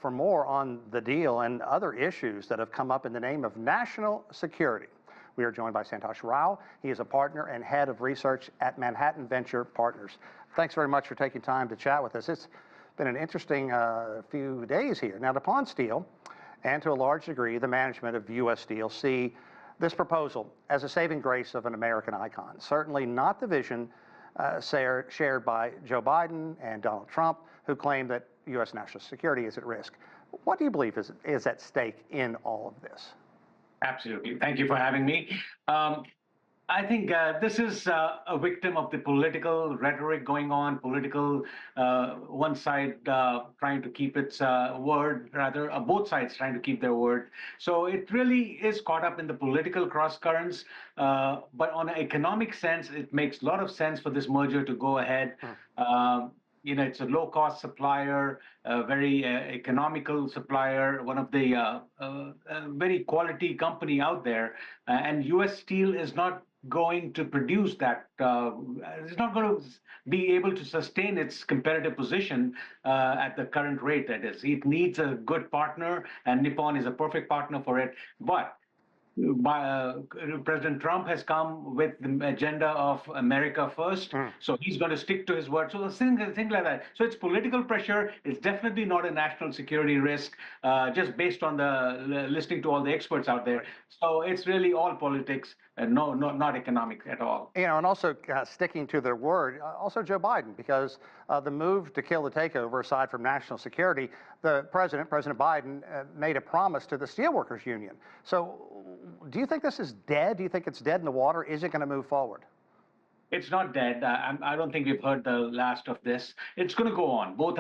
for more on the deal and other issues that have come up in the name of national security. We are joined by Santosh Rao. He is a partner and head of research at Manhattan Venture Partners. Thanks very much for taking time to chat with us. It's been an interesting few days here. Now, Nippon Steel, and to a large degree, the management of U.S. Steel, see this proposal as a saving grace of an American icon. Certainly not the vision shared by Joe Biden and Donald Trump, who claim that U.S. national security is at risk. What do you believe is at stake in all of this? Absolutely. Thank you for having me. I think this is a victim of the political rhetoric going on, one side trying to keep its word, rather both sides trying to keep their word. So it really is caught up in the political cross currents, but on an economic sense, it makes a lot of sense for this merger to go ahead. It's a low-cost supplier, a very economical supplier, one of the very quality company out there, and U.S. Steel is not going to produce that. It's not going to be able to sustain its competitive position at the current rate that is. It needs a good partner, and Nippon is a perfect partner for it. But President Trump has come with the agenda of America first, so he's going to stick to his word. So things like that. So it's political pressure. It's definitely not a national security risk, just based on the listening to all the experts out there. So it's really all politics, and not economic at all. And also sticking to their word, also Joe Biden, because the move to kill the takeover, aside from national security, President Biden, made a promise to the Steelworkers Union. So do you think this is dead? Do you think it's dead in the water? Is it going to move forward? It's not dead. I don't think we've heard the last of this. It's going to go on. Both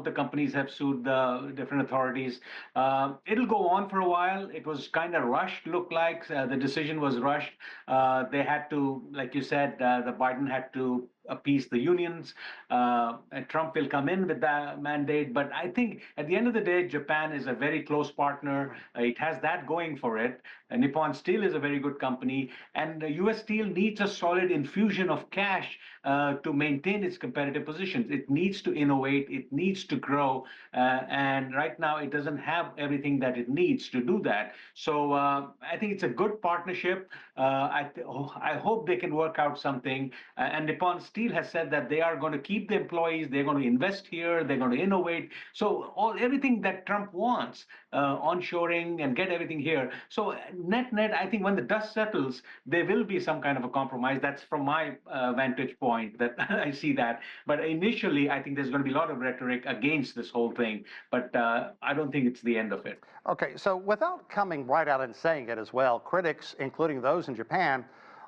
the companies have sued the different authorities. It'll go on for a while. It was kind of rushed, looked like. The decision was rushed. They had to, like you said, the Biden had to appease the unions. And Trump will come in with that mandate. But I think at the end of the day, Japan is a very close partner. It has that going for it. Nippon Steel is a very good company. And U.S. Steel needs a solid infusion of cash to maintain its competitive positions. It needs to innovate. It needs to grow. And right now, it doesn't have everything that it needs to do that. So I think it's a good partnership. I hope they can work out something. And Nippon Steel has said that they are going to keep the employees, they're going to invest here, they're going to innovate. So everything that Trump wants, onshoring and get everything here. So net, I think when the dust settles, there will be some kind of a compromise. That's from my vantage point that I see that. But initially, I think there's going to be a lot of rhetoric against this whole thing. But I don't think it's the end of it. Okay, so without coming right out and saying it as well, critics, including those in Japan,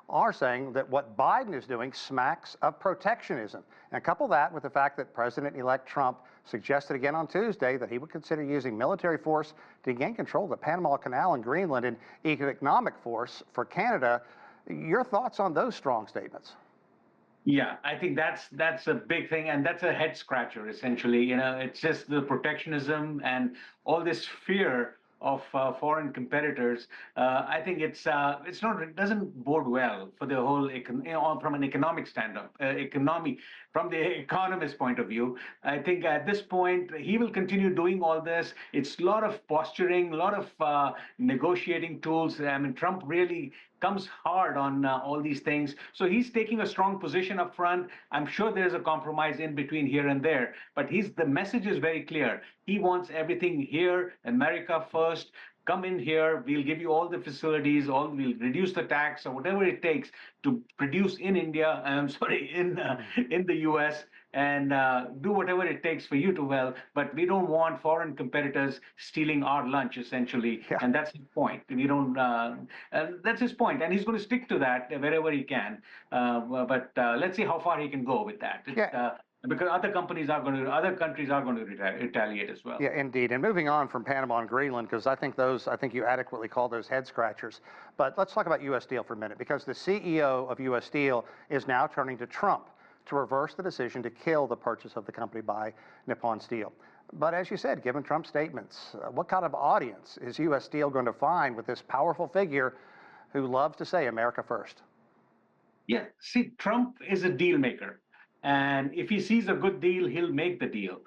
are saying that what Biden is doing smacks of protectionism. And couple that with the fact that President-elect Trump suggested again on Tuesday that he would consider using military force to gain control of the Panama Canal in Greenland and economic force for Canada. Your thoughts on those strong statements? Yeah, I think that's a big thing, and that's a head scratcher essentially. It's just the protectionism and all this fear of foreign competitors. I think it doesn't bode well for the whole from an economic standpoint, from the economist point of view. I think at this point he will continue doing all this. It's a lot of posturing, a lot of negotiating tools. I mean, Trump really comes hard on all these things. So he's taking a strong position up front. I'm sure there's a compromise in between here and there, but the message is very clear. He wants everything here, America first. Come in here, we'll give you all the facilities, we'll reduce the tax or whatever it takes to produce in India, in the US, and do whatever it takes for you to but we don't want foreign competitors stealing our lunch, essentially. Yeah. And that's his point. We don't, that's his point, and he's going to stick to that wherever he can. But let's see how far he can go with that. Yeah. Because other countries are going to retaliate as well. Yeah, indeed. And moving on from Panama and Greenland, because I think you adequately call those head scratchers. But let's talk about U.S. Steel for a minute, because the CEO of U.S. Steel is now turning to Trump to reverse the decision to kill the purchase of the company by Nippon Steel. But as you said, given Trump's statements, what kind of audience is U.S. Steel going to find with this powerful figure who loves to say America first? Yeah, see, Trump is a deal maker. And if he sees a good deal, he'll make the deal.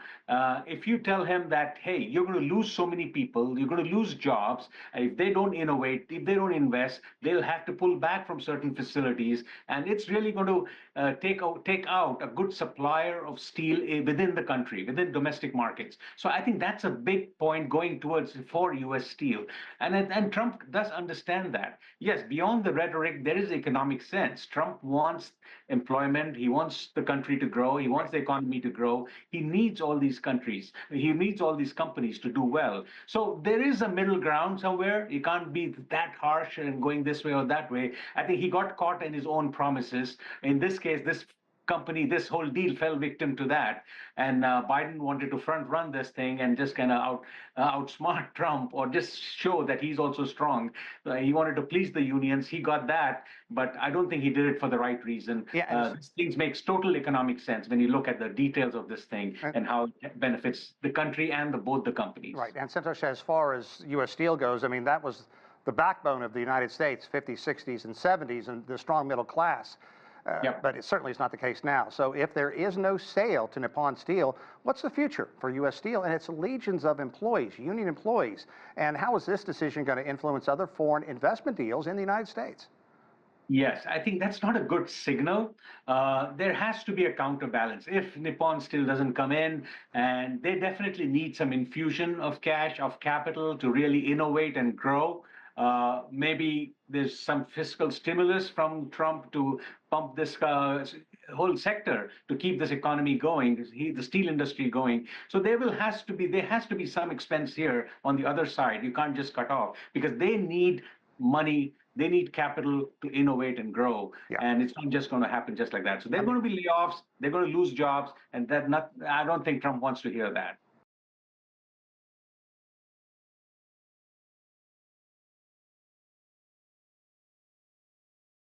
If you tell him that, hey, you're going to lose so many people, you're going to lose jobs, if they don't innovate, if they don't invest, they'll have to pull back from certain facilities, and it's really going to take out a good supplier of steel within the country, within domestic markets. So I think that's a big point going towards for U.S. Steel, and Trump does understand that. Yes, beyond the rhetoric, there is economic sense. Trump wants employment. He wants the country to grow. He wants the economy to grow. He needs all these countries. He needs all these companies to do well. So there is a middle ground somewhere. You can't be that harsh and going this way or that way. I think he got caught in his own promises. In this case, this company, this whole deal fell victim to that. And Biden wanted to front run this thing and just kind of outsmart Trump, or just show that he's also strong. He wanted to please the unions. He got that, but I don't think he did it for the right reason. Yeah, These things makes total economic sense when you look at the details of this thing and how it benefits the country and both the companies. right. And Santosh, as far as U.S. Steel goes, I mean, that was the backbone of the United States, 50s, 60s, and 70s, and the strong middle class. Yep. But it certainly is not the case now. So if there is no sale to Nippon Steel, what's the future for U.S. Steel and its legions of employees, union employees? And how is this decision going to influence other foreign investment deals in the United States? Yes, I think that's not a good signal. There has to be a counterbalance. If Nippon Steel doesn't come in, and they definitely need some infusion of cash, of capital to really innovate and grow. Maybe there's some fiscal stimulus from Trump to pump this whole sector to keep this economy going, the steel industry going. So there has to be some expense here on the other side. You can't just cut off, because they need money. They need capital to innovate and grow, and it's not just going to happen just like that. So they're going to be layoffs. They're going to lose jobs, and I don't think Trump wants to hear that.